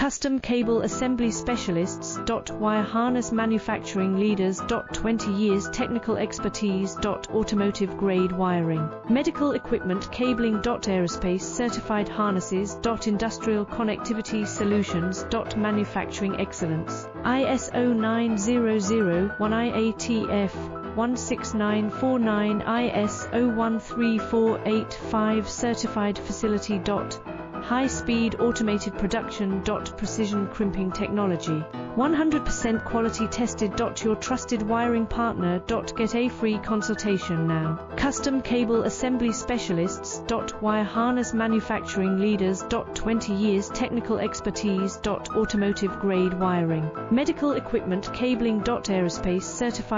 Custom Cable Assembly Specialists. Wire Harness Manufacturing Leaders. 20 years technical expertise. Automotive grade wiring, medical equipment cabling. Aerospace certified harnesses. Industrial connectivity solutions. Manufacturing excellence. ISO 9001 IATF 16949 ISO 13485 certified facility. High-speed automated production. Precision crimping technology. 100% quality tested. Your trusted wiring partner. Get a free consultation now. Custom Cable Assembly Specialists. Wire Harness Manufacturing Leaders. 20 years technical expertise. Automotive grade wiring, medical equipment cabling. Aerospace certified